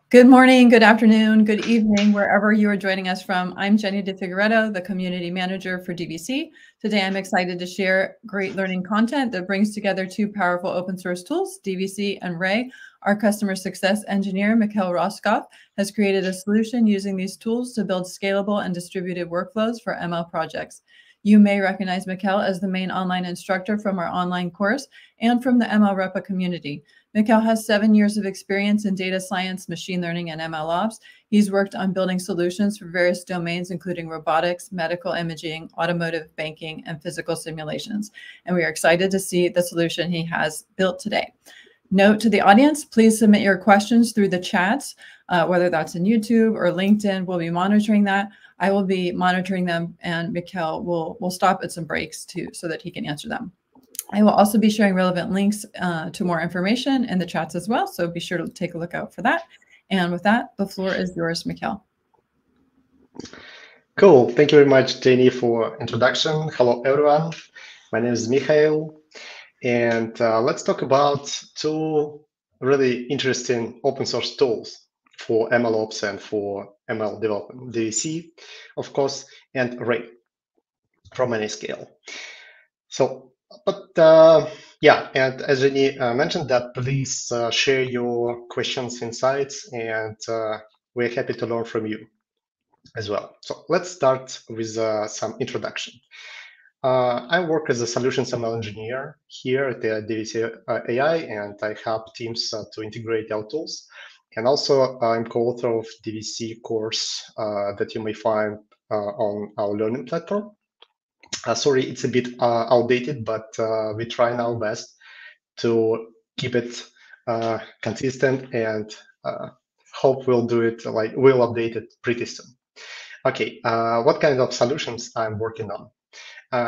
Good morning, good afternoon, good evening, wherever you are joining us from. I'm Jenny DeFigueredo, the Community Manager for DVC. Today, I'm excited to share great learning content that brings together two powerful open source tools, DVC and Ray. Our customer success engineer, Mikhail Rozhkov, has created a solution using these tools to build scalable and distributed workflows for ML projects. You may recognize Mikhail as the main online instructor from our online course and from the ML Repa community. Mikhail has 7 years of experience in data science, machine learning, and ML ops. He's worked on building solutions for various domains, including robotics, medical imaging, automotive, banking, and physical simulations. And we are excited to see the solution he has built today. Note to the audience, please submit your questions through the chats, whether that's in YouTube or LinkedIn. We'll be monitoring that. I will be monitoring them, and Mikhail will stop at some breaks too, so that he can answer them. I will also be sharing relevant links to more information in the chats as well, so be sure to take a look out for that. And with that, the floor is yours, Mikhail. Cool. Thank you very much, Jenny, for introduction. Hello, everyone. My name is Mikhail, and let's talk about two really interesting open source tools for MLOps and for ML development, DVC, of course, and Ray from Anyscale. So, yeah, and as Jenny mentioned that, please share your questions, insights, and we're happy to learn from you as well. So let's start with some introduction. I work as a solutions ML engineer here at the DVC AI, and I help teams to integrate our tools. And also, I'm co-author of DVC course that you may find on our learning platform. Sorry, it's a bit outdated, but we try our best to keep it consistent, and hope we'll do it, like we'll update it pretty soon. Okay, what kind of solutions I'm working on?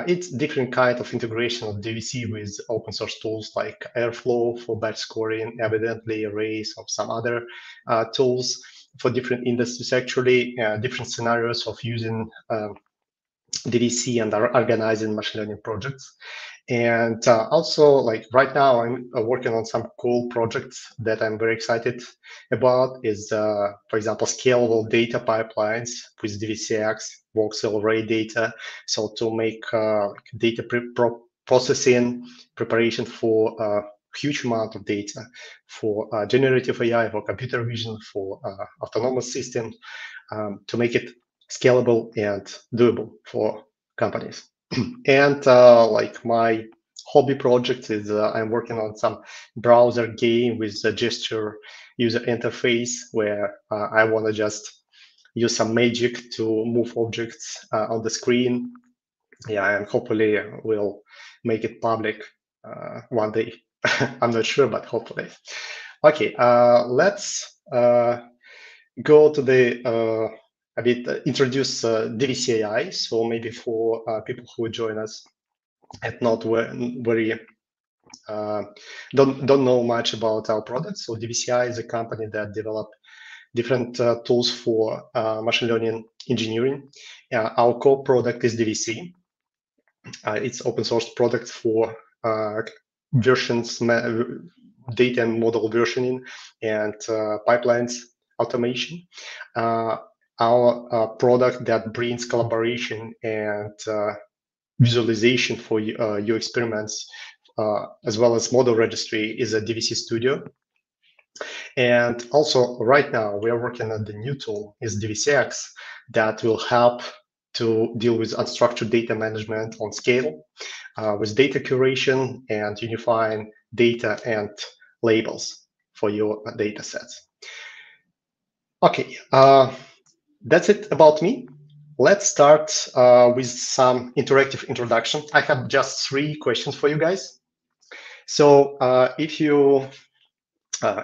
It's different kind of integration of DVC with open source tools like Airflow for batch scoring, evidently arrays of some other tools for different industries, actually, different scenarios of using DVC and organizing machine learning projects. And also, like right now, I'm working on some cool projects that I'm very excited about. Is for example, scalable data pipelines with DVCX, voxel array data. So to make data processing preparation for a huge amount of data for generative AI, for computer vision, for autonomous systems, to make it scalable and doable for companies. And like my hobby project is I'm working on some browser game with a gesture user interface where I want to just use some magic to move objects on the screen. Yeah, and hopefully we'll make it public one day. I'm not sure, but hopefully. Okay, let's go to the a bit introduce DVC AI. So maybe for people who join us and not very don't know much about our products. So DVCI is a company that develop different tools for machine learning engineering. Our core product is DVC. It's open source product for versions, data and model versioning, and pipelines automation. Our product that brings collaboration and visualization for your experiments, as well as model registry, is a DVC Studio. And also, right now, we are working on the new tool, is DVCX, that will help to deal with unstructured data management on scale, with data curation and unifying data and labels for your data sets. Okay, that's it about me. Let's start with some interactive introduction. I have just 3 questions for you guys. So if you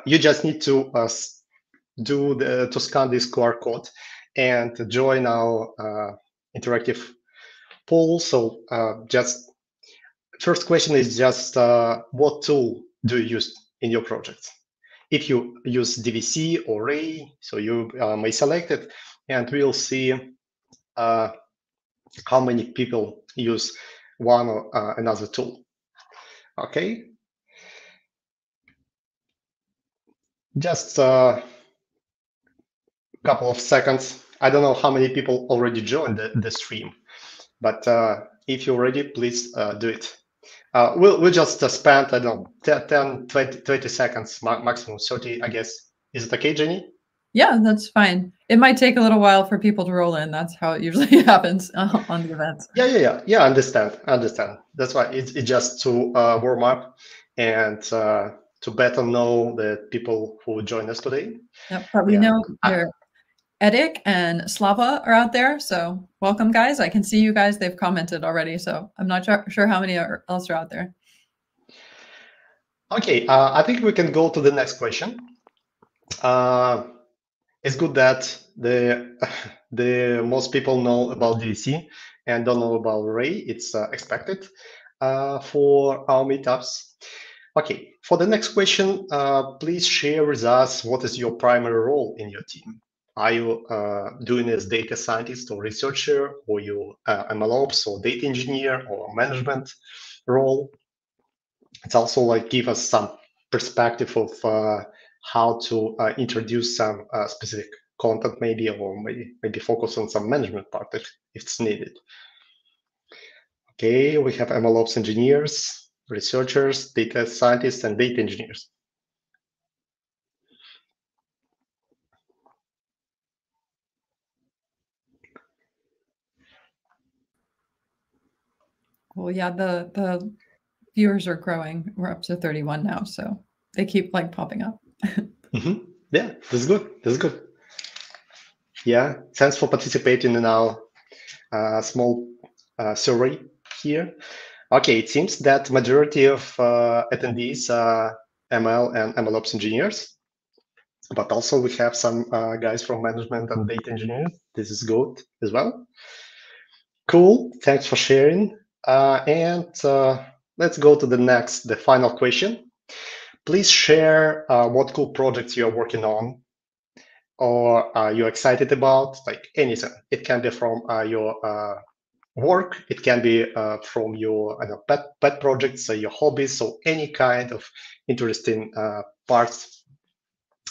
you just need to scan this QR code and join our interactive poll. So just first question is just what tool do you use in your project? If you use DVC or Ray, so you may select it, and we'll see how many people use one or another tool. Okay. Just couple of seconds. I don't know how many people already joined the stream, but if you're ready, please do it. We'll just spend, I don't know, 10, 20 seconds, maximum 30, I guess. Is it okay, Jenny? Yeah, that's fine. It might take a little while for people to roll in. That's how it usually happens on the events. Yeah, I understand. That's why it's just to warm up and to better know the people who join us today. Yep, but we know here Edik and Slava are out there, so welcome, guys. I can see you guys. They've commented already, so I'm not sure how many else are out there. Okay, I think we can go to the next question. It's good that the most people know about DVC and don't know about Ray. It's expected for our meetups. Okay, for the next question, please share with us what is your primary role in your team. Are you doing as data scientist or researcher, or you MLOps or data engineer or management role? It's also like give us some perspective of how to introduce some specific content, maybe, or maybe focus on some management part if it's needed. Okay, we have MLOps engineers, researchers, data scientists, and data engineers. Well, yeah, the viewers are growing. We're up to 31 now, so they keep like popping up. Yeah, that's good. That's good. Yeah, thanks for participating in our small survey here. Okay, it seems that majority of attendees are ML and MLOps engineers, but also we have some guys from management and data engineering. This is good as well. Cool, thanks for sharing. Let's go to the final question. Please share what cool projects you are working on or are you excited about, like anything. It can be from your work, it can be from your pet projects, your hobbies, so any kind of interesting parts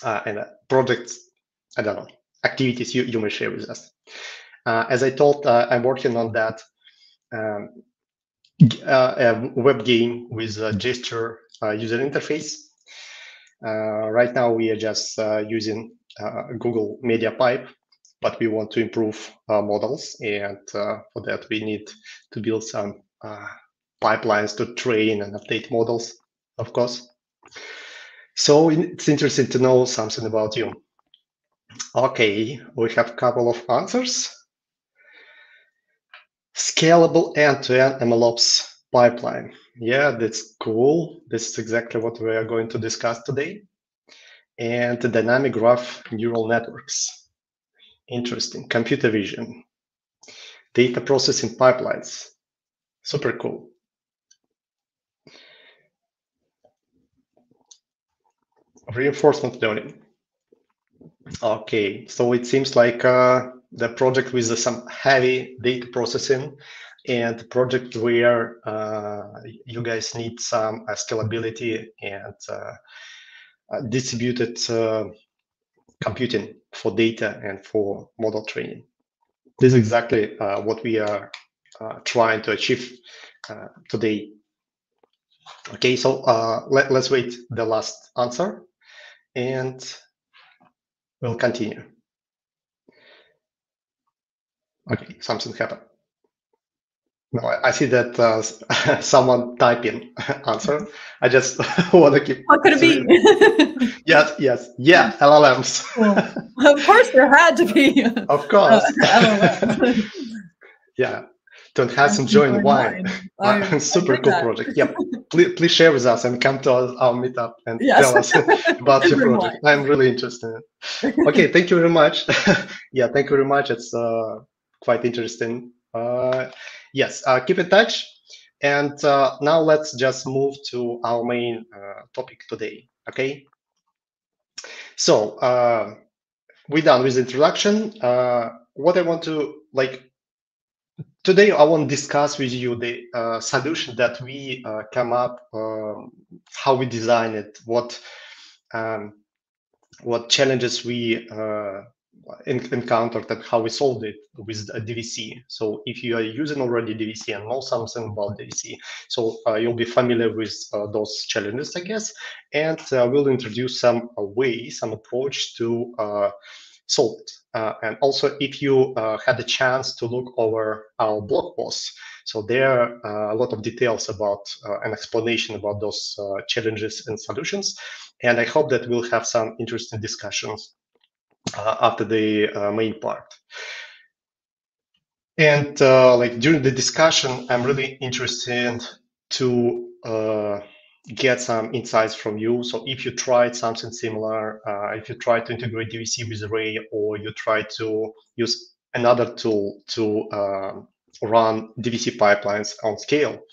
and projects, I don't know, activities you may share with us. As I told, I'm working on that a web game with a gesture user interface. Right now we are just using Google Media Pipe, but we want to improve models, and for that we need to build some pipelines to train and update models, of course. So it's interesting to know something about you. Okay, we have a couple of answers. Scalable end-to-end MLOps pipeline. Yeah, that's cool. This is exactly what we are going to discuss today. And the dynamic graph neural networks. Interesting. Computer vision. Data processing pipelines. Super cool. Reinforcement learning. Okay, so it seems like the project with some heavy data processing and the project where you guys need some scalability and distributed computing for data and for model training. This is exactly what we are trying to achieve today. Okay, so let's wait the last answer and we'll continue. Okay, something happened. No, I see that someone typing answer. I just want to keep. What could it be? Yes, yeah, LLMs. Well, of course, there had to be. Of course. LLMs. Yeah, don't have some join wine. Super cool project. Yep. Please share with us and come to our meetup and tell us about your project. I'm really interested. Okay, thank you very much. Yeah, thank you very much. It's quite interesting. Yes, keep in touch. And now let's just move to our main topic today. Okay. So we're done with the introduction. What I want to today, I want to discuss with you the solution that we come up, how we design it, what challenges we encountered and how we solved it with DVC. So if you are using already DVC and know something about DVC, so you'll be familiar with those challenges, I guess, and we'll introduce some way, some approach to solve it. And also, if you had the chance to look over our blog posts, so there are a lot of details about an explanation about those challenges and solutions. And I hope that we'll have some interesting discussions after the main part. And like during the discussion, I'm really interested to get some insights from you. So if you tried something similar, if you try to integrate DVC with Array, or you try to use another tool to run DVC pipelines on scale,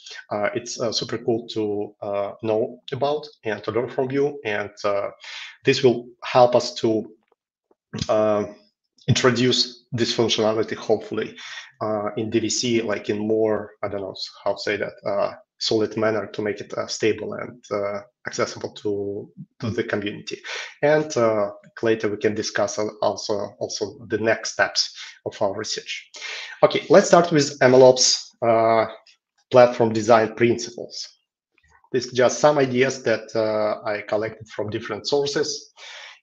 it's super cool to know about and to learn from you. And this will help us to introduce this functionality, hopefully, in DVC, like in more, I don't know how to say that, solid manner, to make it stable and accessible to the community. And later we can discuss also the next steps of our research. Okay, let's start with MLOps platform design principles. This is just some ideas that I collected from different sources.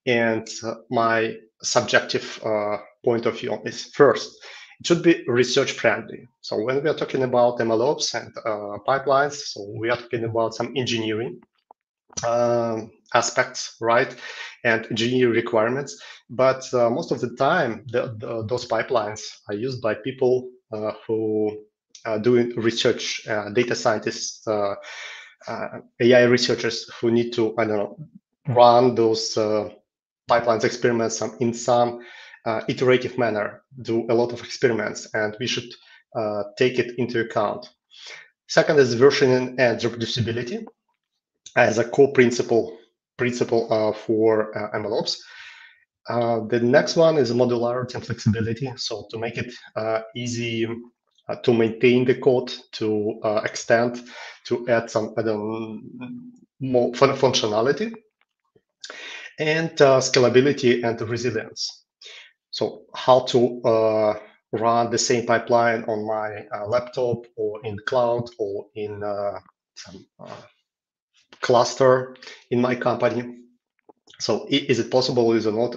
And my subjective point of view is, first, it should be research friendly. So when we are talking about MLOps and pipelines, so we are talking about some engineering aspects, right? And engineering requirements. But most of the time, those pipelines are used by people who are doing research, data scientists, AI researchers who need to, I don't know, run those pipelines experiments in some iterative manner, do a lot of experiments, and we should take it into account. Second is versioning and reproducibility as a core principle for MLOps. The next one is modularity and flexibility. So to make it easy to maintain the code, to extend, to add some more functionality, and scalability and resilience. So how to run the same pipeline on my laptop, or in cloud, or in some cluster in my company. So is it possible, is it not,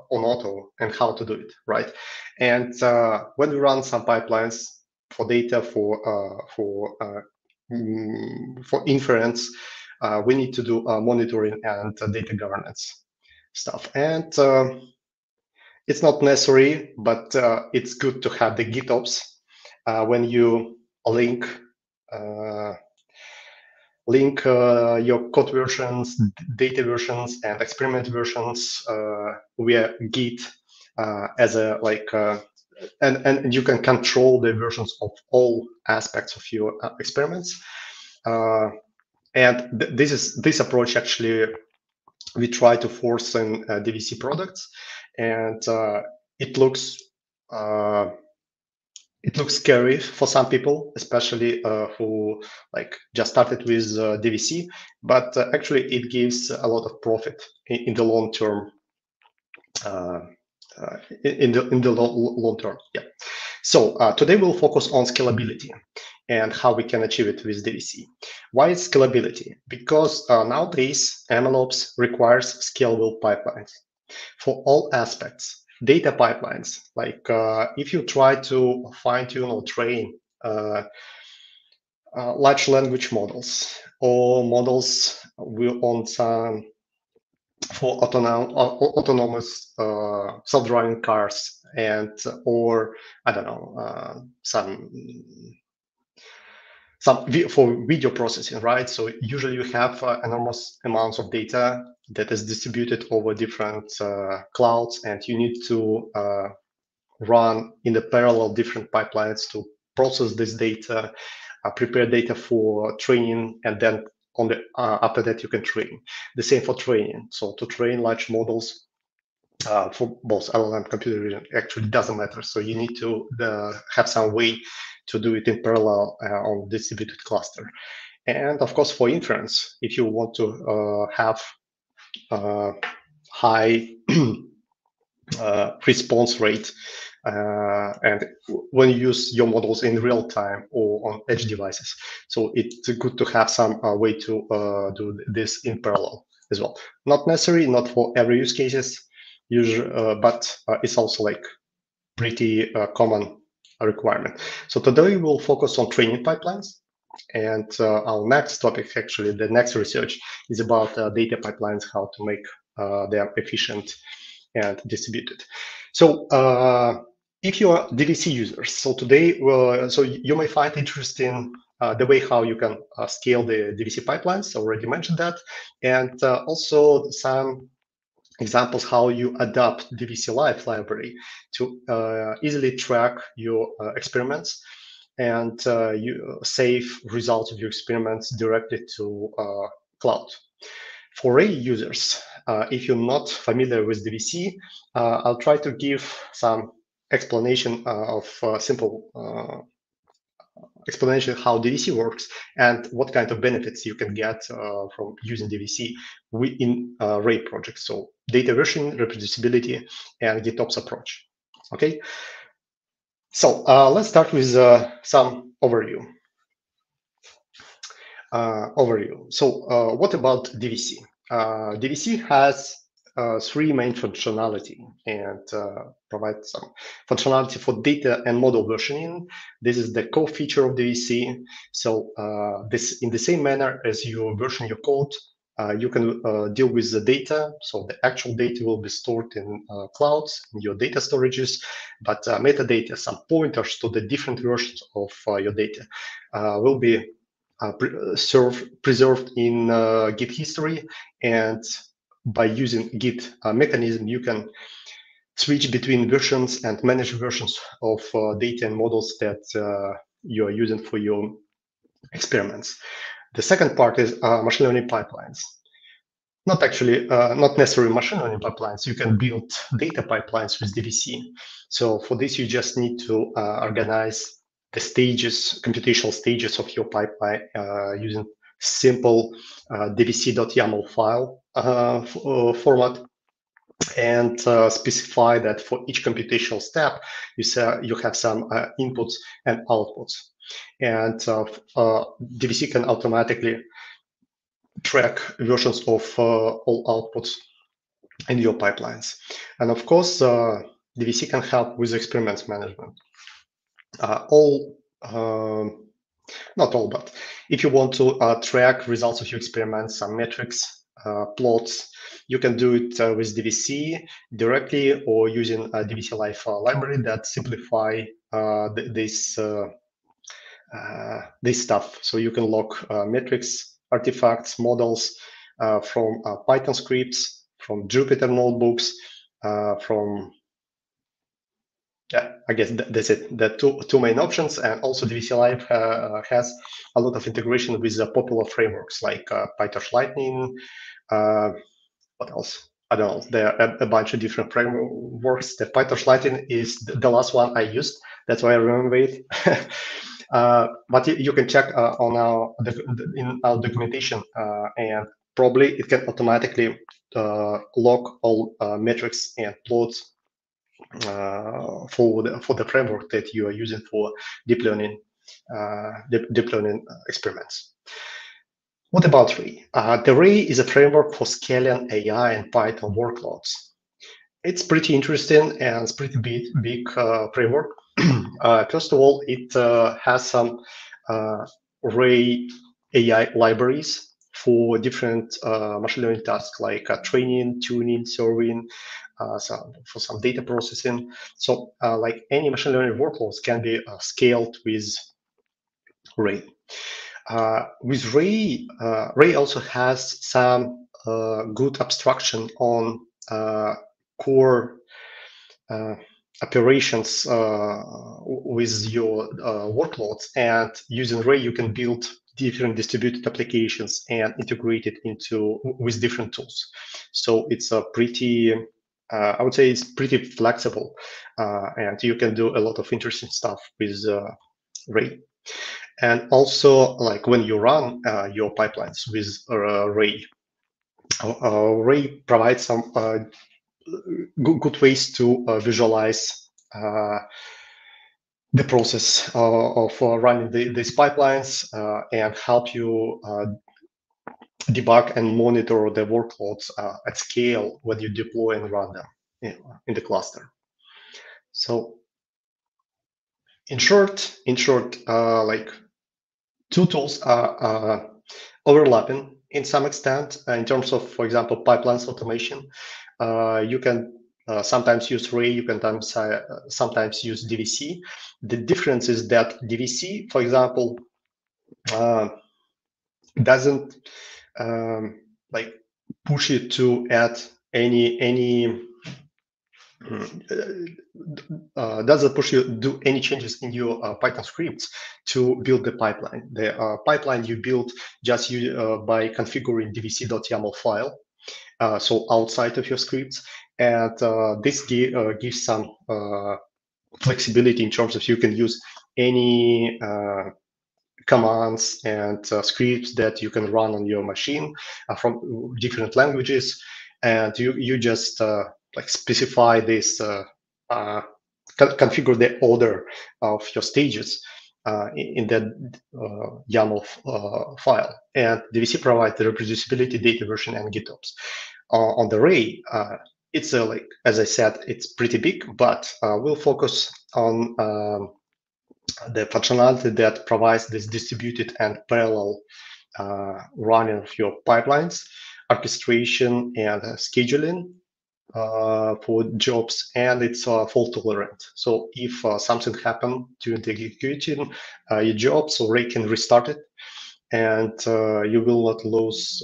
or not, and how to do it, right? And when we run some pipelines for data, for inference, we need to do monitoring and data governance stuff. And it's not necessary, but it's good to have the GitOps when you link your code versions, data versions, and experiment versions via Git as a and you can control the versions of all aspects of your experiments. And this approach, actually, we try to force in DVC products, and it looks scary for some people, especially who just started with DVC, but actually it gives a lot of profit in the long term. In the long term, yeah. So today we'll focus on scalability and how we can achieve it with DVC. Why is scalability? Because nowadays MLOps requires scalable pipelines for all aspects. Data pipelines, like if you try to fine-tune or train large language models, or models on some for autonomous self-driving cars, and or I don't know, some for video processing, right? So usually you have enormous amounts of data that is distributed over different clouds, and you need to run in the parallel different pipelines to process this data, prepare data for training, and then after that you can train. The same for training. So to train large models for both LLM computer vision actually doesn't matter. So you need to have some way to do it in parallel on distributed cluster. And of course, for inference, if you want to have high response rate, and when you use your models in real time or on edge devices. So it's good to have some way to do this in parallel as well. Not necessary, not for every use cases, but it's also like pretty common requirement. So today we'll focus on training pipelines. And our next topic, actually, the next research is about data pipelines, how to make them efficient and distributed. So if you are DVC users, so today, so you may find interesting the way how you can scale the DVC pipelines. Already mentioned that, and also some examples how you adapt DVC Live library to easily track your experiments and you save results of your experiments directly to cloud. For Ray users, if you're not familiar with DVC, I'll try to give some explanation of simple explanation how DVC works and what kind of benefits you can get from using DVC in Ray projects. So data versioning, reproducibility, and GitOps approach. Okay. So let's start with some overview. So what about DVC? DVC has three main functionality and provides some functionality for data and model versioning. This is the core feature of DVC. So this, in the same manner as you version your code, you can deal with the data. So the actual data will be stored in clouds, in your data storages, but metadata, some pointers to the different versions of your data will be preserved in Git history, and by using Git mechanism, you can switch between versions and manage versions of data and models that you are using for your experiments. The second part is machine learning pipelines. Not necessarily machine learning pipelines. You can build data pipelines with DVC. So for this, you just need to organize the stages, computational stages of your pipeline using simple dvc.yaml file format, and specify that for each computational step, you have some inputs and outputs. And DVC can automatically track versions of all outputs in your pipelines. And of course, DVC can help with experiments management. Not all, but if you want to track results of your experiments, some metrics, plots, you can do it with DVC directly or using a DVC Live library that simplify this stuff. So you can log metrics, artifacts, models from Python scripts, from Jupyter notebooks, from I guess that's it. The two main options, and also DVC Live has a lot of integration with popular frameworks like PyTorch Lightning. What else? I don't know. There are a bunch of different frameworks. The PyTorch Lightning is the last one I used. That's why I remember it. But you can check in our documentation, and probably it can automatically log all metrics and plots for the framework that you are using for deep learning experiments. What about Ray? The Ray is a framework for scaling AI and Python workloads. It's pretty interesting and it's pretty big framework. First of all, it has some Ray AI libraries for different machine learning tasks like training, tuning, serving, for some data processing. So like any machine learning workloads can be scaled with Ray. With Ray, Ray also has some good abstraction on core operations with your workloads, and using Ray you can build different distributed applications and integrate it with different tools. So it's a pretty I would say it's pretty flexible, and you can do a lot of interesting stuff with Ray. And also, like when you run your pipelines with Ray, Ray provides some good ways to visualize the process of running these pipelines and help you debug and monitor the workloads at scale when you deploy and run them in the cluster. So in short, like two tools are overlapping in some extent in terms of, for example, pipelines automation. You can sometimes use Ray, you can sometimes use DVC. The difference is that DVC, for example, doesn't like push you to add any doesn't push you to do any changes in your Python scripts to build the pipeline. The pipeline you build just by configuring dvc.yaml file, so outside of your scripts, and this gives some flexibility in terms of you can use any commands and scripts that you can run on your machine from different languages, and you just like specify this, configure the order of your stages in that YAML file. And DVC provides the reproducibility, data version, and GitOps. On the Ray, it's like, as I said, it's pretty big, but we'll focus on the functionality that provides this distributed and parallel running of your pipelines, orchestration and scheduling for jobs, and it's fault tolerant. So if something happened during the executing your job, so Ray can restart it, and you will not lose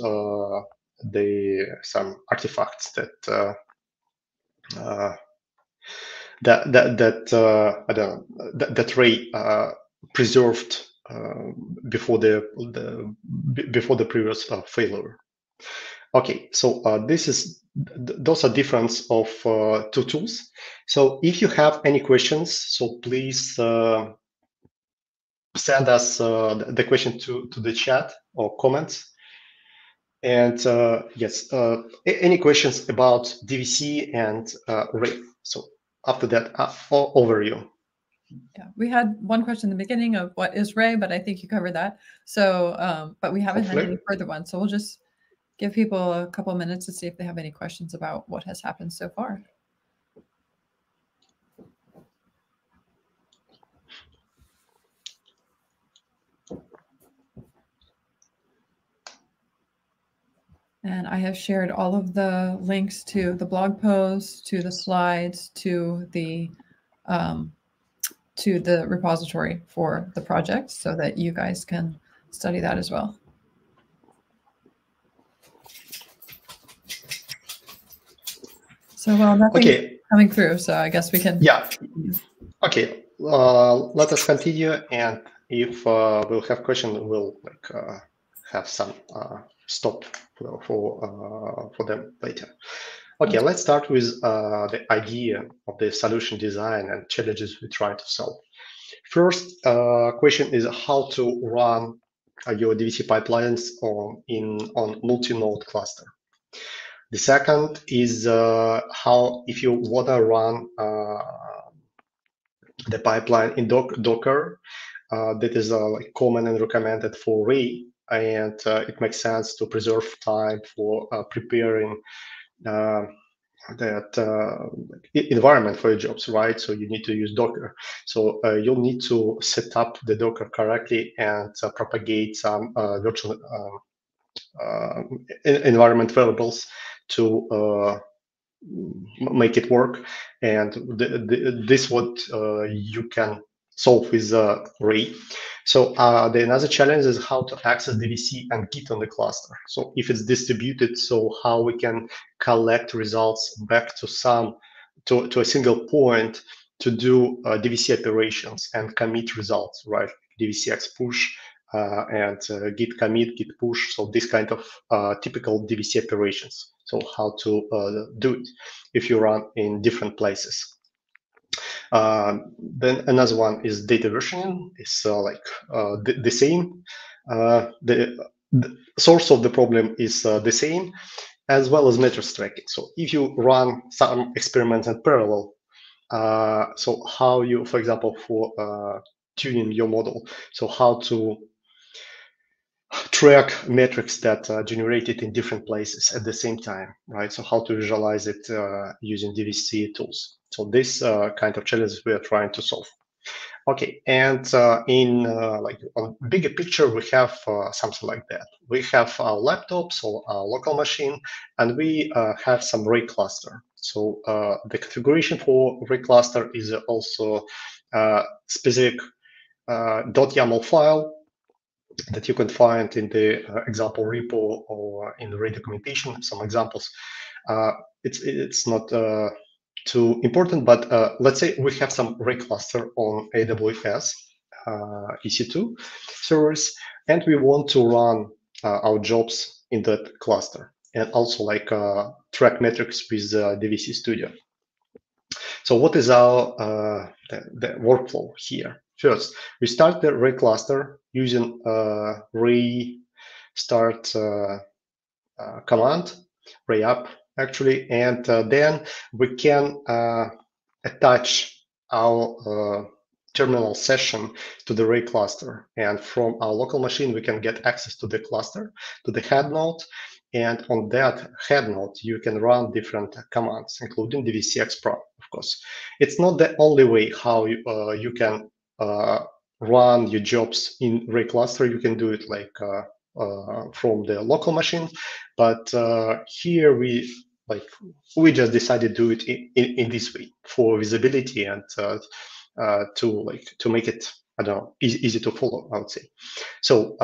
some artifacts that that Ray preserved before the previous failure. Okay, so those are difference of two tools. So if you have any questions, so please send us the question to the chat or comments. And yes, any questions about DVC and Ray? So after that, overview. Yeah, we had one question in the beginning of what is Ray, but I think you covered that. So, but we haven't had any further ones. So we'll just give people a couple of minutes to see if they have any questions about what has happened so far. And I have shared all of the links to the blog post, to the slides, to the repository for the project so that you guys can study that as well. So, well, nothing's coming through, so I guess we can. Yeah. Okay. Let us continue, and if we'll have questions, we'll have some stop for them later. Okay, let's start with the idea of the solution design and challenges we're trying to solve. First question is how to run your DVC pipelines on multi-node cluster. The second is how, if you want to run the pipeline in Docker, that is like common and recommended for Ray, and it makes sense to preserve time for preparing that environment for your jobs, right? So you need to use Docker. So you'll need to set up the Docker correctly and propagate some virtual environment variables to make it work. And this what you can solve with Ray. So the another challenge is how to access DVC and Git on the cluster. So if it's distributed, so how we can collect results back to a single point to do DVC operations and commit results, right? DVC X push and Git commit, Git push. So this kind of typical DVC operations. So how to do it if you run in different places. Then another one is data versioning. It's the same. The source of the problem is the same. as well as metrics tracking. So if you run some experiments in parallel, so how you, for example, for tuning your model, so how to track metrics that are generated in different places at the same time, right? So how to visualize it using DVC tools. So this kind of challenges we are trying to solve. Okay, and in like a bigger picture, we have something like that. We have our laptops or our local machine, and we have some array cluster. So the configuration for array cluster is also a specific .yaml file that you can find in the example repo or in the array documentation. Some examples. It's not too important, but let's say we have some array cluster on AWS EC2 servers, and we want to run our jobs in that cluster, and also like track metrics with DVC Studio. So what is our the workflow here? First, we start the array cluster using array start command, array up actually, and then we can attach our terminal session to the array cluster, and from our local machine we can get access to the cluster, to the head node, and on that head node you can run different commands, including DVC export, of course. It's not the only way how you can run your jobs in array cluster. You can do it like from the local machine, but here we just decided to do it in this way for visibility and to make it, I don't know, easy to follow, I would say. So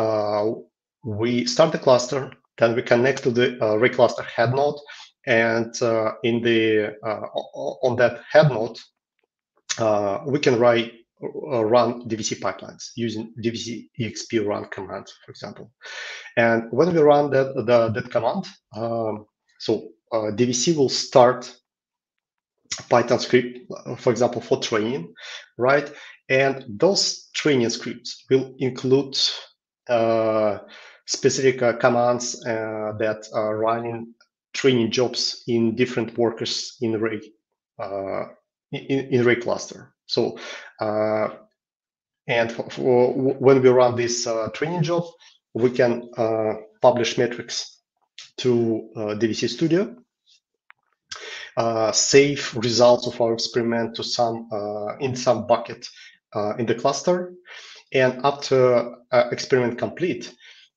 we start the cluster, then we connect to the array cluster head node, and in the on that head node we can run DVC pipelines using DVC exp run command, for example. And when we run that command, so DVC will start Python script, for example, for training, right? And those training scripts will include specific commands that are running training jobs in different workers in array in array cluster. So and for when we run this training job, we can publish metrics to DVC Studio, save results of our experiment to some in some bucket in the cluster, and after experiment complete,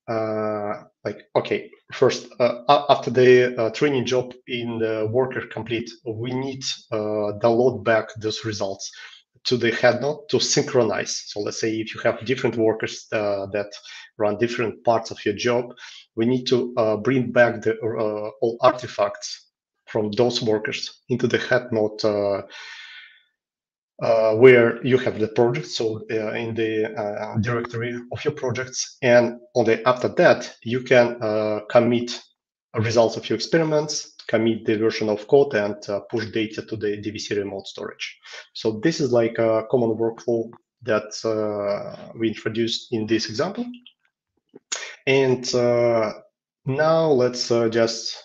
like okay, first after the training job in the worker complete, we need download back those results to the head node to synchronize. So let's say if you have different workers that run different parts of your job, we need to bring back the all artifacts from those workers into the head node where you have the project, so in the directory of your projects. And after that, you can commit results of your experiments, commit the version of code, and push data to the DVC remote storage. So this is like a common workflow that we introduced in this example. And now let's just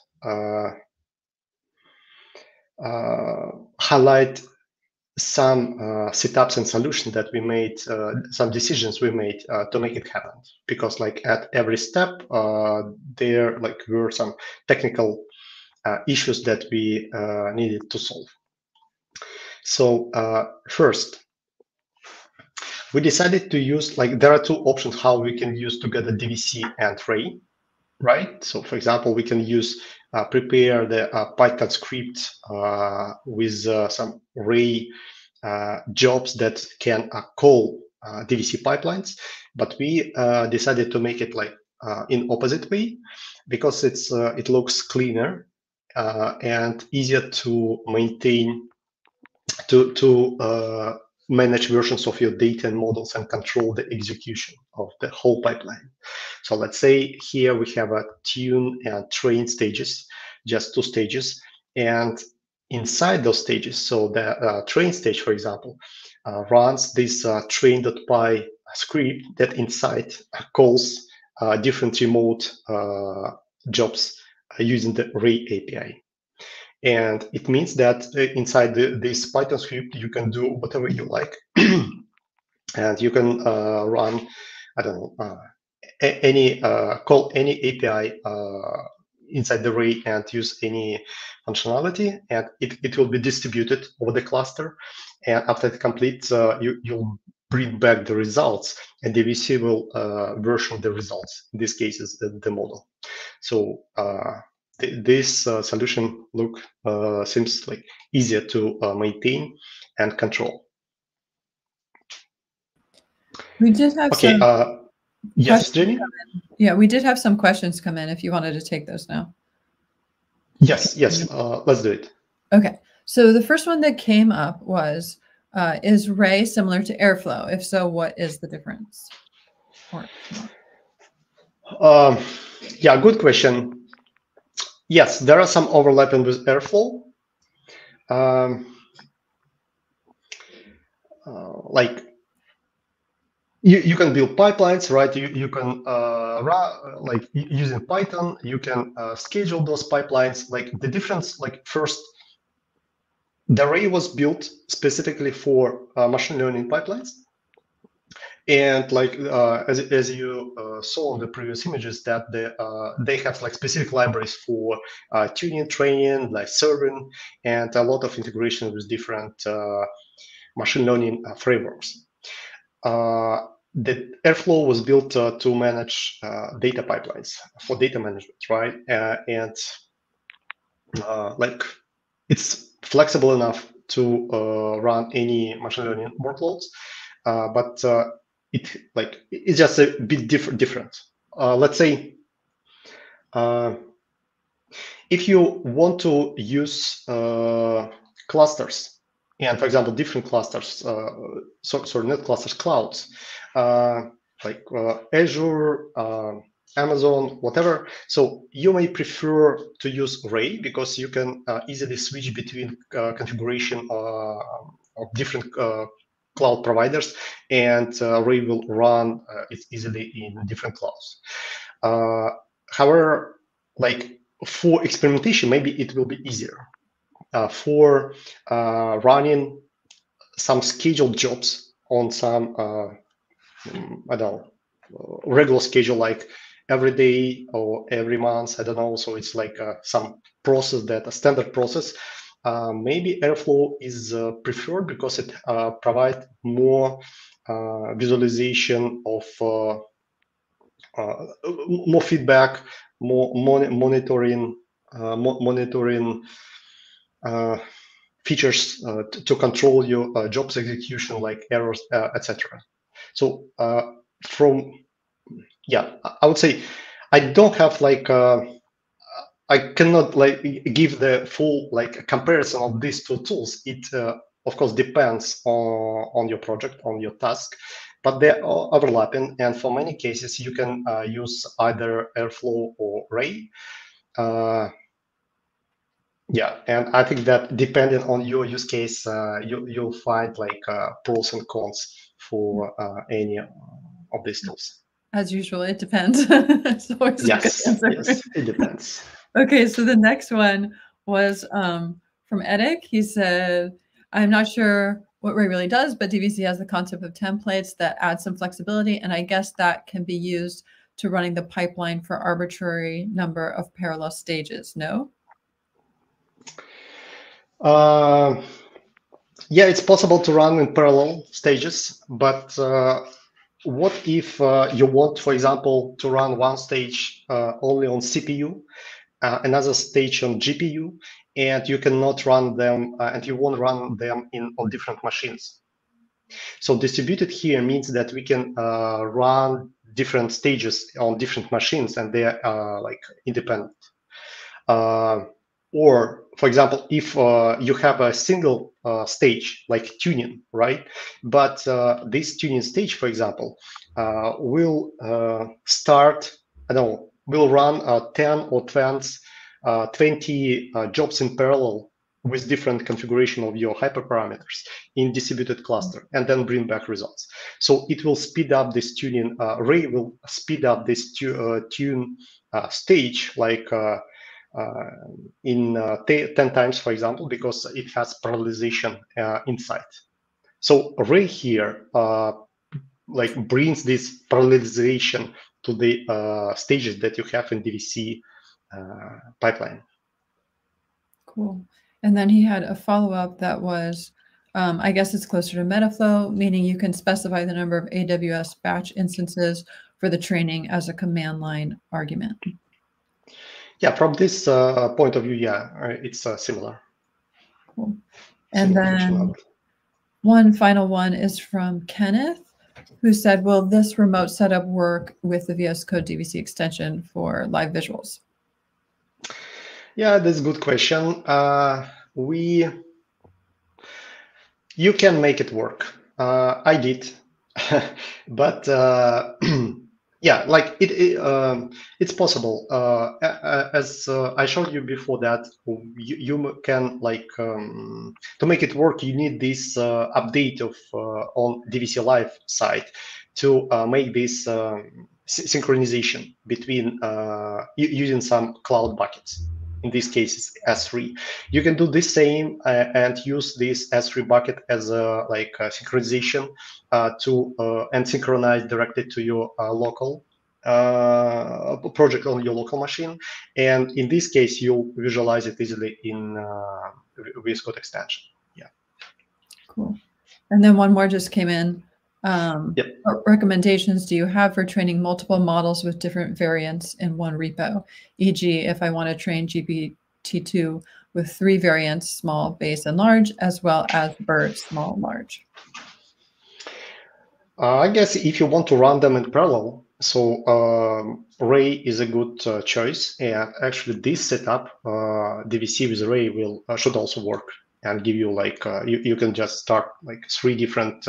highlight some setups and solutions that we made, some decisions we made to make it happen. Because like at every step, there were some technical issues that we needed to solve. So first, we decided to use, there are two options how we can use together DVC and array, right? So for example, we can use prepare the Python script with some array jobs that can call DVC pipelines, but we decided to make it in opposite way, because it looks cleaner and easier to maintain, to manage versions of your data and models and control the execution of the whole pipeline. So let's say here we have a tune and train stages, just two stages, and inside those stages, so the train stage, for example, runs this train.py script that inside calls different remote jobs using the Ray API. And it means that inside this Python script, you can do whatever you like. And you can run, I don't know, call any API inside the Ray and use any functionality, and it will be distributed over the cluster. And after it completes, you'll bring back the results, and DVC will version the results. In this case, is the model. So this solution seems like easier to maintain and control. We did have some yes, Jenny? Yeah, we did have some questions come in if you wanted to take those now. Yes, yes, let's do it. Okay, so the first one that came up was, is Ray similar to Airflow? If so, what is the difference? Yeah, good question. Yes, there are some overlapping with Airflow. Like you can build pipelines, right? You can run, like using Python, you can schedule those pipelines. Like the difference, like first, the Ray was built specifically for machine learning pipelines. And like as you saw in the previous images, that they have like specific libraries for tuning, training, like serving, and a lot of integration with different machine learning frameworks. The Airflow was built to manage data pipelines for data management, right? And like it's flexible enough to run any machine learning workloads, but it's just a bit different. Let's say if you want to use clusters, and for example, different clusters, not clusters, clouds, like Azure, Amazon, whatever. So you may prefer to use Ray because you can easily switch between configuration of different cloud providers, and Ray will run it easily in different clouds. However, like for experimentation, maybe it will be easier. For running some scheduled jobs on some, I don't know, regular schedule, like every day or every month, I don't know. So it's like some process that a standard process. Maybe Airflow is preferred because it provides more visualization of more feedback, more monitoring features to control your jobs execution, like errors, etc. So I would say I don't have like I cannot like give the full like comparison of these two tools. It of course depends on your project, on your task, but they're overlapping, and for many cases you can use either Airflow or Ray. Yeah, and I think that depending on your use case, you'll find like pros and cons for any of these tools. As usual, it depends. It's always a good answer. Yes, it depends. Okay, so the next one was from Edic. He said, I'm not sure what Ray really does, but DVC has the concept of templates that add some flexibility, and I guess that can be used to running the pipeline for arbitrary number of parallel stages, no? Yeah, it's possible to run in parallel stages, but what if you want, for example, to run one stage only on CPU, another stage on GPU, and you cannot run them, and you won't run them on different machines? So distributed here means that we can run different stages on different machines, and they are like independent. Or, for example, if you have a single stage like tuning, right? But this tuning stage, for example, will start, I don't know, will run 10 or 20 jobs in parallel with different configuration of your hyperparameters in distributed cluster, and then bring back results. So it will speed up this tuning. Ray will speed up this tune stage like in 10 times, for example, because it has parallelization inside. So array here like brings this parallelization to the stages that you have in DVC pipeline. Cool. And then he had a follow-up that was, I guess it's closer to Metaflow, meaning you can specify the number of AWS batch instances for the training as a command line argument. Yeah, from this point of view, yeah, it's similar. Cool. And then one final one is from Kenneth, who said, will this remote setup work with the VS Code DVC extension for live visuals? Yeah, that's a good question. You can make it work. I did, but yeah, like it's possible. As I showed you before, that you can like to make it work. You need this update of on DVC Live side to make this synchronization between using some cloud buckets. In this case, it's S3. You can do the same and use this S3 bucket as a like a synchronization and synchronize directly to your local project on your local machine. And in this case, you'll visualize it easily in VS Code extension. Yeah. Cool. And then one more just came in. Yep. What recommendations do you have for training multiple models with different variants in one repo? E.g., if I want to train GPT-2 with 3 variants, small, base, and large, as well as BERT, small, large. I guess if you want to run them in parallel, so Ray is a good choice. And actually, this setup, DVC with Ray, should also work and give you like you can just start like 3 different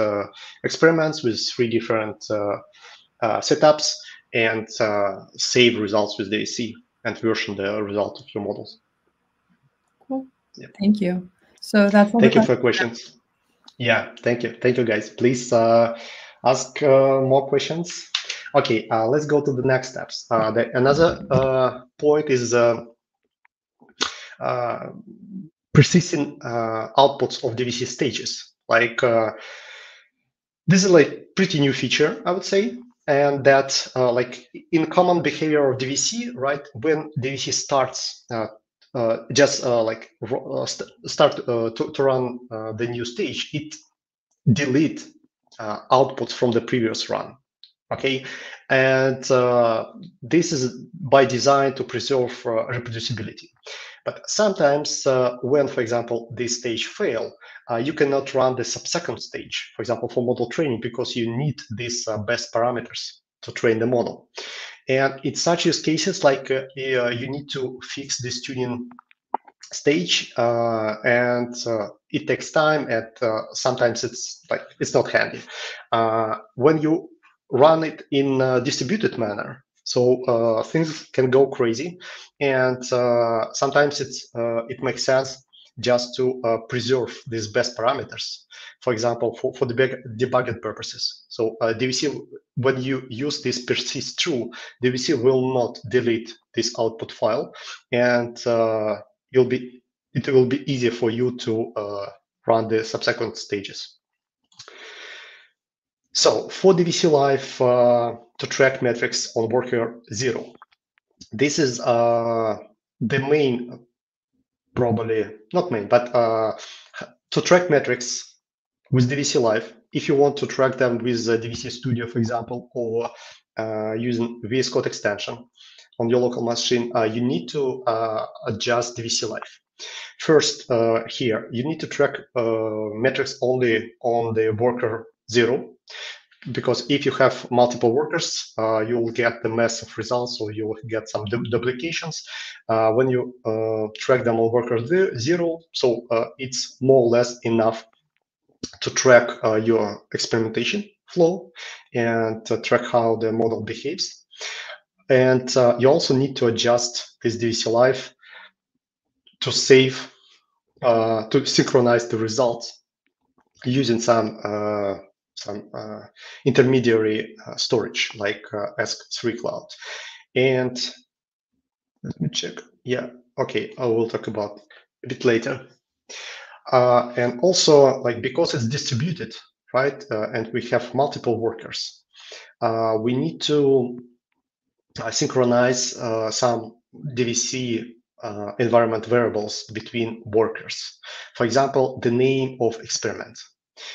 experiments with 3 different setups and save results with DVC and version the result of your models. Cool. Yep. Thank you. So that's all. Thank you for questions. Yeah, thank you, guys. Please ask more questions. Okay, let's go to the next steps. Another point is persistent outputs of DVC stages. Like this is like pretty new feature, I would say, and that like in common behavior of DVC, right? When DVC starts start to run the new stage, it delete outputs from the previous run. Okay, and this is by design to preserve reproducibility. But sometimes when, for example, this stage fail, you cannot run the subsequent stage, for example, for model training, because you need these best parameters to train the model. And in such use cases, like you need to fix this tuning stage, and it takes time, and sometimes it's not handy. When you run it in a distributed manner, so things can go crazy, and sometimes it makes sense just to preserve these best parameters, for example, for the debugging purposes. So DVC, when you use this persist true, DVC will not delete this output file, and it will be easier for you to run the subsequent stages. So for DVC Live to track metrics on worker 0, this is the main, probably not main, but to track metrics with DVC Live. If you want to track them with DVC Studio, for example, or using VS Code extension on your local machine, you need to adjust DVC Live. First, here, you need to track metrics only on the worker 0, because if you have multiple workers, you will get the mess of results, or you will get some duplications. When you track them on worker 0, so it's more or less enough to track your experimentation flow and track how the model behaves. And you also need to adjust this DVC Live to save, to synchronize the results using some intermediary storage like S3 Cloud. And let me check. Yeah, okay, I will talk about a bit later. And also, like, because it's distributed, right, and we have multiple workers, we need to synchronize some DVC environment variables between workers. For example, the name of experiment.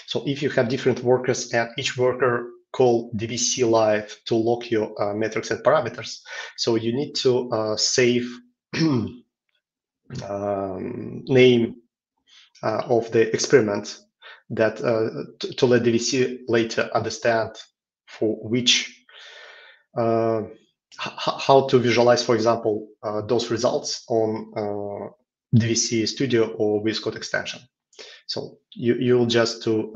So if you have different workers and each worker call DVC live to lock your metrics and parameters, so you need to save name of the experiment that to let DVC later understand for which how to visualize, for example, those results on DVC Studio or VS Code extension. So you'll just to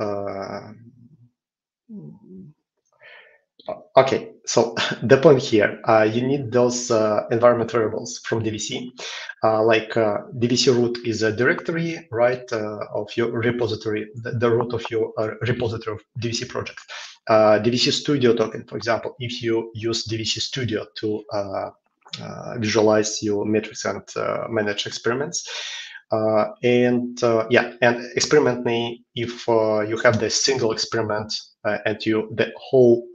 okay. So the point here, you need those environment variables from DVC. Like DVC root is a directory, right, of your repository, the root of your repository of DVC project. DVC Studio token, for example, if you use DVC Studio to visualize your metrics and manage experiments. And experiment name, if you have the single experiment and the whole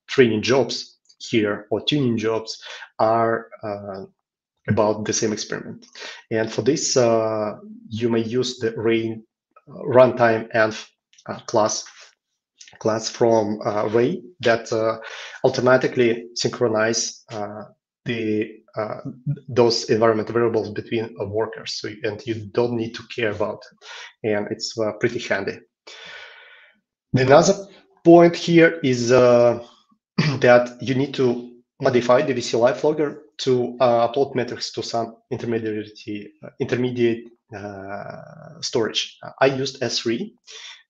training jobs here or tuning jobs are about the same experiment. And for this, you may use the runtime env class from Ray that automatically synchronize those environment variables between workers, so, and you don't need to care about it, and it's pretty handy. Another point here is that you need to modify the DVC live logger to upload metrics to some intermediate storage. I used S3,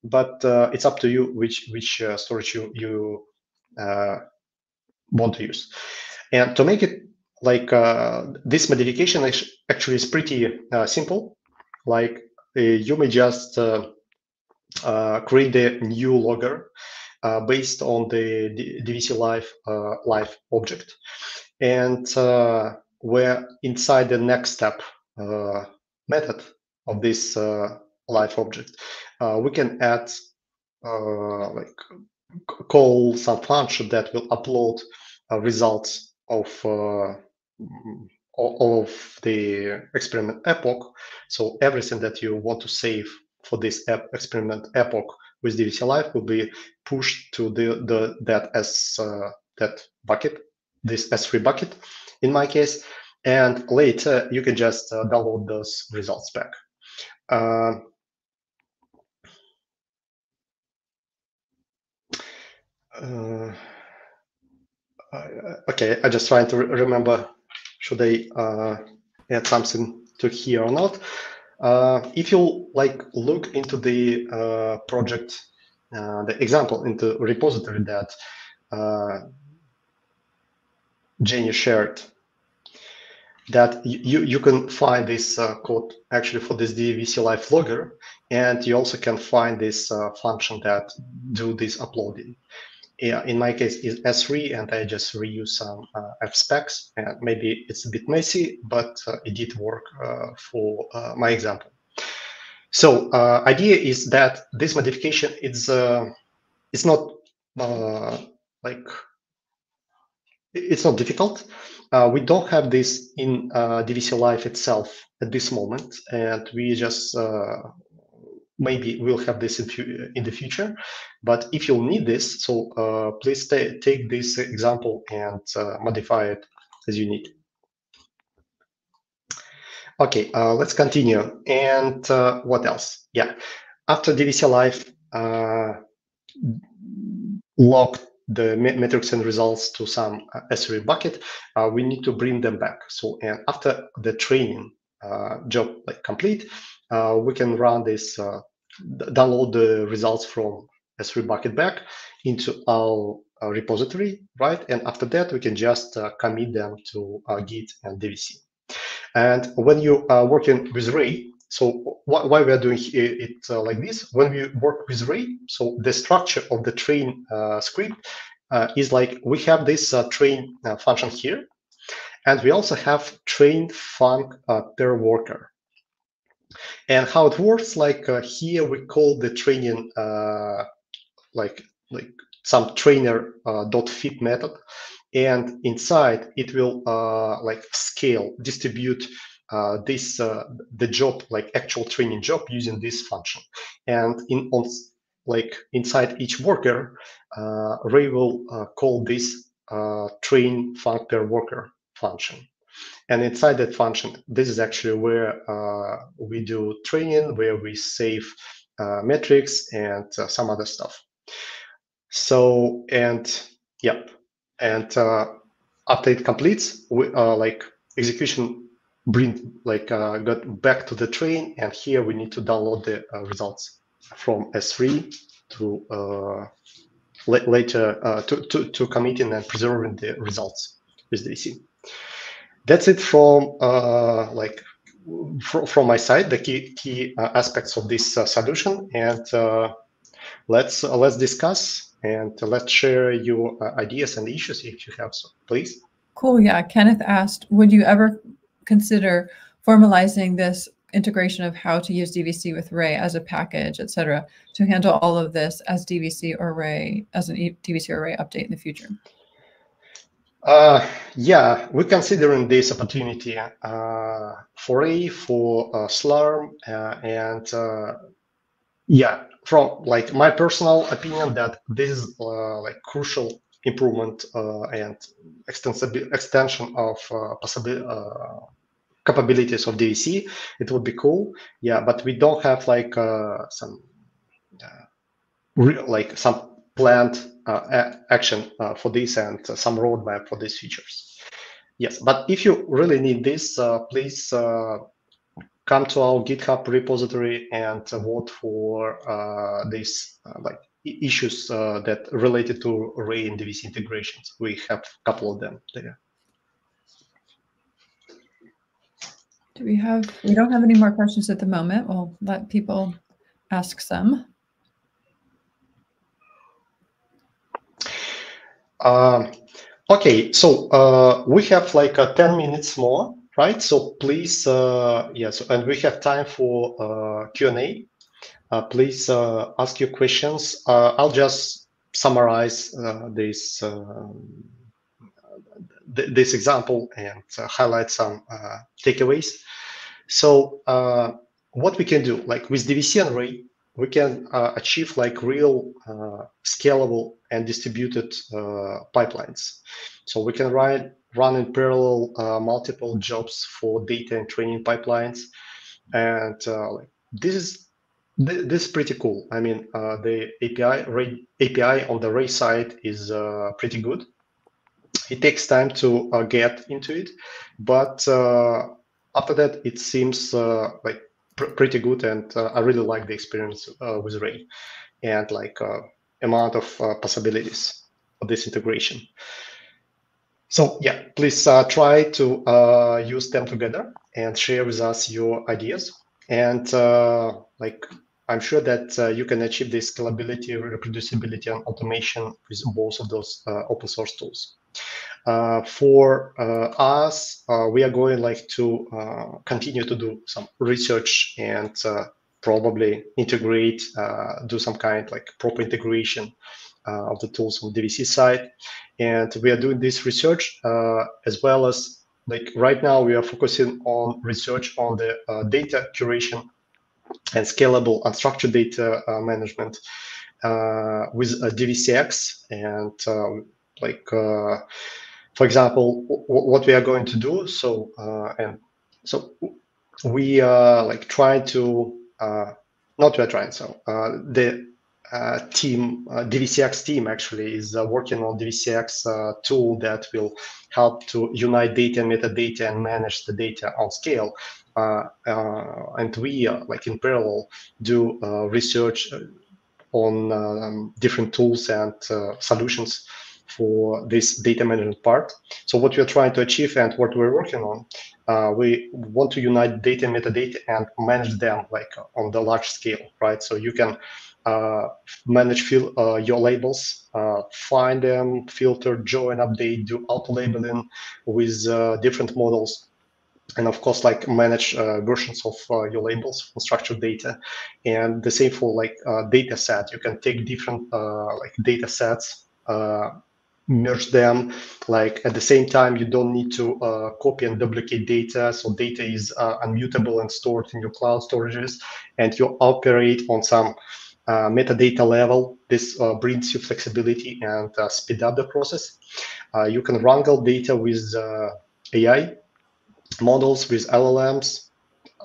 but it's up to you which storage you want to use. And to make it like this modification actually is pretty simple. Like you may just create the new logger based on the DVC live object, and where inside the next step method of this live object, we can add like call some function that will upload results of the experiment epoch. So everything that you want to save for this experiment epoch with DVC Live will be pushed to that bucket, this S3 bucket in my case, and later you can just download those results back. Okay, I just trying to remember, should I add something to here or not? If you like look into the project, the example into repository that Jenny shared, that you can find this code actually for this DVC live logger, and you also can find this function that do this uploading. Yeah, in my case is S3, and I just reuse some F specs, and maybe it's a bit messy, but it did work for my example. So idea is that this modification is it's not like it's not difficult. We don't have this in DVC Live itself at this moment, and we just maybe we'll have this in the future. But if you'll need this, so please take this example and modify it as you need. Okay, let's continue. And what else? Yeah, after DVC Live logged the metrics and results to some S3 bucket, we need to bring them back. So, and after the training job like complete, we can run this, download the results from S3 bucket back into our repository, right? And after that, we can just commit them to Git and DVC. And when you are working with Ray, so why we are doing it like this? When we work with Ray, so the structure of the train script is like we have this train function here, And we also have train func per worker. And how it works, like here we call the training like some trainer .fit method, and inside it will like scale, distribute the job, like actual training job, using this function. And inside each worker, Ray will call this train func per worker function. And inside that function, this is actually where we do training, where we save metrics and some other stuff. So, and yep, and after it completes, we like execution got back to the train, and here we need to download the results from S3 to later to committing and preserving the results with DVC. That's it from from my side, the key aspects of this solution, and let's discuss and let's share your ideas and issues if you have some, please. Cool. Yeah. Kenneth asked, would you ever consider formalizing this integration of how to use DVC with Ray as a package, et cetera, to handle all of this as DVC or Ray, as an DVC or Ray update in the future? Yeah, we're considering this opportunity for Ray, for Slurm, and yeah, from like my personal opinion, that this is like crucial improvement and extension of capabilities of DVC. It would be cool, yeah, but we don't have like some planned action for this and some roadmap for these features. Yes, but if you really need this, please come to our GitHub repository and vote for these like issues that related to Ray and DVC integrations. We have a couple of them there. We don't have any more questions at the moment. We'll let people ask some. Okay, so we have like 10 minutes more, right? So please, yes, and we have time for Q&A. Please ask your questions. I'll just summarize this example and highlight some takeaways. So what we can do, like with DVC and Ray, we can achieve like real scalable and distributed pipelines. So we can run in parallel multiple jobs for data and training pipelines, and this is pretty cool. I mean, the API on the Ray side is pretty good. It takes time to get into it, but after that, it seems like pretty good, and I really like the experience with Ray and like amount of possibilities of this integration. So yeah, please try to use them together and share with us your ideas. And like I'm sure that you can achieve this scalability, reproducibility, and automation with both of those open source tools. For us, we are going like to continue to do some research and probably integrate, do some kind like proper integration of the tools on the DVC side. And we are doing this research as well as like right now we are focusing on research on the data curation and scalable unstructured data management with DVCX and for example, what we are going to do. So we are like trying to the team, DVCX team actually is working on DVCX tool that will help to unite data and metadata and manage the data on scale. And we like in parallel do research on different tools and solutions for this data management part. So what we're trying to achieve and what we're working on, we want to unite data and metadata and manage them like on the large scale, right? So you can manage your labels, find them, filter, join, update, do auto labeling with different models, and of course, like manage versions of your labels for structured data. And the same for like data set. You can take different like data sets, merge them. Like at the same time, you don't need to copy and duplicate data. So data is unmutable and stored in your cloud storages, and you operate on some metadata level. This brings you flexibility and speed up the process. You can wrangle data with AI models, with LLMs.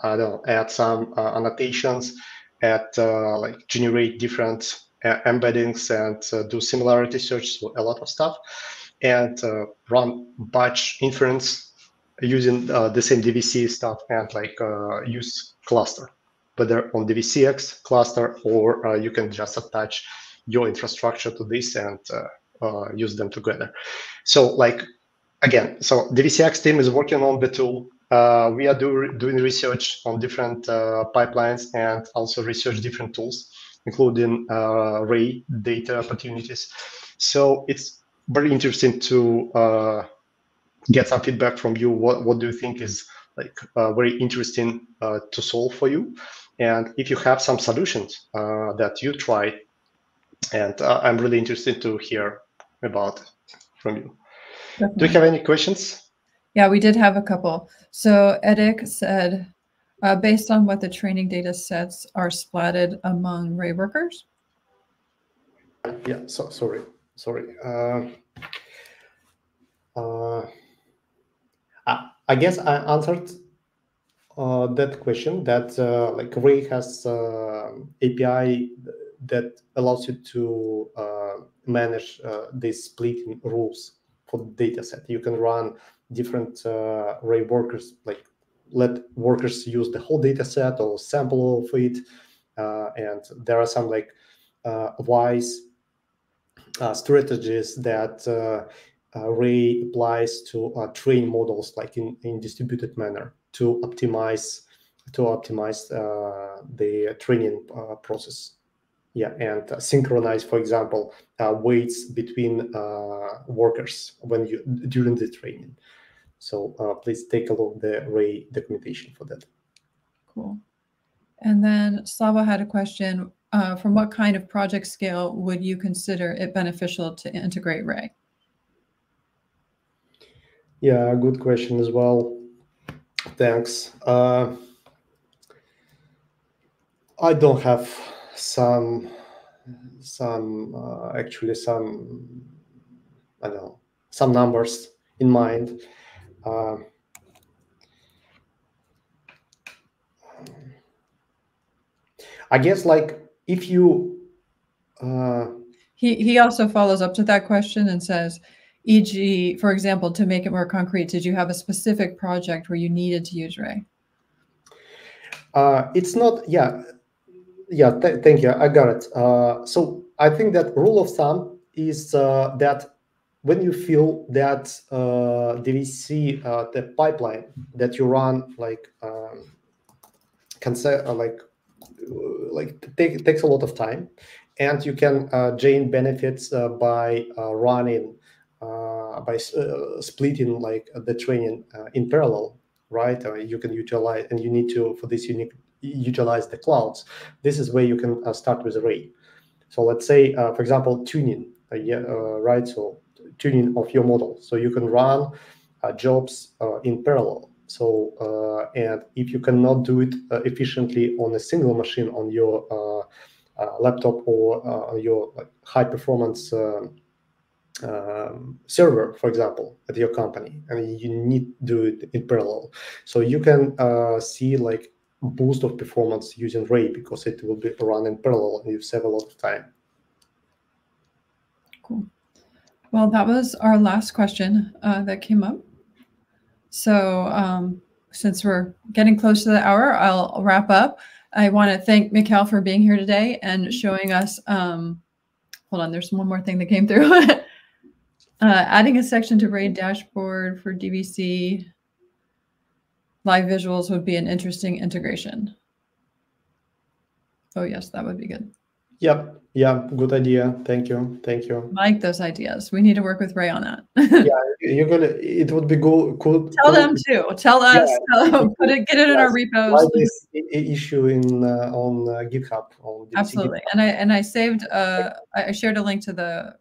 I don't know, add some annotations, add like generate different embeddings, and do similarity search, so a lot of stuff, and run batch inference using the same DVC stuff, and like use cluster, whether on DVCX cluster, or you can just attach your infrastructure to this and use them together. So like, again, so DVCX team is working on the tool. We are doing research on different pipelines, and also research different tools, including Ray data opportunities. So it's very interesting to get some feedback from you. What do you think is like very interesting to solve for you? And if you have some solutions that you tried, and I'm really interested to hear about from you. Definitely. Do you have any questions? Yeah, we did have a couple. So Edik said, based on what the training data sets are splatted among Ray workers? Yeah, so sorry. I guess I answered that question, that like Ray has API that allows you to manage these splitting rules for the data set. You can run different Ray workers, like let workers use the whole data set or sample of it. And there are some like wise strategies that Ray applies to train models, like in distributed manner, to optimize the training process. Yeah, and synchronize, for example, weights between workers during the training. So please take a look at the Ray documentation for that. Cool. And then Slava had a question. From what kind of project scale would you consider it beneficial to integrate Ray? Yeah, good question as well. Thanks. I don't have some I don't know, some numbers in mind. I guess like if you he also follows up to that question and says, e.g., for example, to make it more concrete, did you have a specific project where you needed to use Ray? It's not, thank you, I got it. So I think that rule of thumb is that when you feel that DVC, the pipeline that you run, like takes a lot of time, and you can gain benefits by running, by splitting like the training in parallel, right? You can utilize, and you need to, for this, you need utilize the clouds. This is where you can start with Ray. So let's say, for example, tuning, right? So tuning of your model. So you can run jobs in parallel. So, and if you cannot do it efficiently on a single machine, on your laptop, or on your high performance server, for example, at your company, and you need to do it in parallel. So you can see like boost of performance using Ray, because it will be run in parallel and you save a lot of time. Cool. Well, that was our last question that came up. So since we're getting close to the hour, I'll wrap up. I want to thank Mikhail for being here today and showing us, hold on, there's one more thing that came through. Adding a section to Ray dashboard for DVC live visuals would be an interesting integration. Oh yes, that would be good. Yep. Yeah. Good idea. Thank you. Thank you. Like those ideas. We need to work with Ray on that. Yeah, you're gonna. It would be cool. Tell them too. Tell us. Yeah, Get it in our repos. Why this issue in on GitHub on DVC Absolutely. GitHub. And I saved. I shared a link to the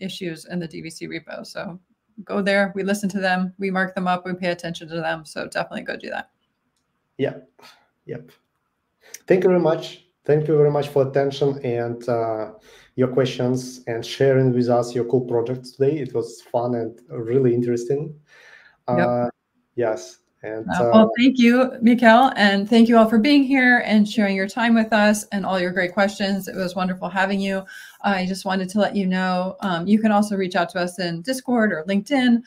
issues in the DVC repo. So go there. We listen to them. We mark them up. We pay attention to them. So definitely go do that. Yeah. Yep. Thank you very much. Thank you very much for attention and your questions and sharing with us your cool projects today. It was fun and really interesting. Yep. Yes. And well, thank you, Mikhail, and thank you all for being here and sharing your time with us and all your great questions. It was wonderful having you. I just wanted to let you know, you can also reach out to us in Discord or LinkedIn,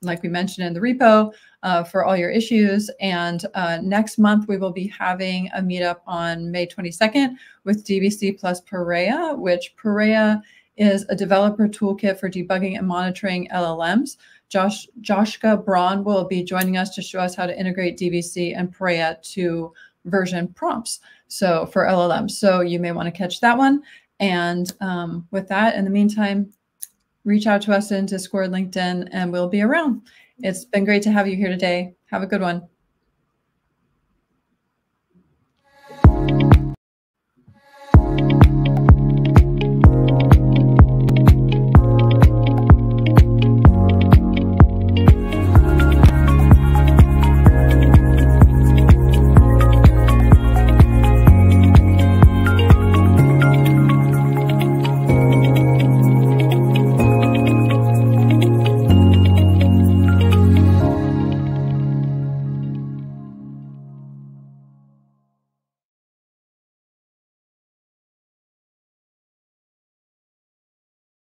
like we mentioned in the repo, for all your issues. And next month, we will be having a meetup on May 22nd with DVC plus Pareya, which Pareya is a developer toolkit for debugging and monitoring LLMs. Joshka Braun will be joining us to show us how to integrate DVC and Pareya to version prompts. So for LLMs, so you may want to catch that one. And with that, in the meantime, reach out to us in Discord, LinkedIn, and we'll be around. It's been great to have you here today. Have a good one.